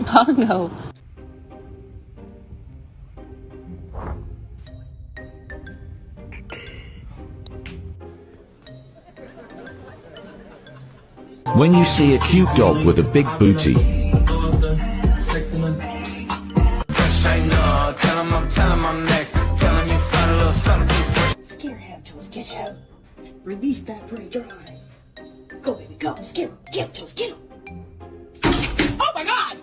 Pongo. When you see a cute dog with a big booty, Scare him, Toes, get him. Release that prey drive. Go, baby, go. Scare him. Get him, Toes, get him. Oh my god!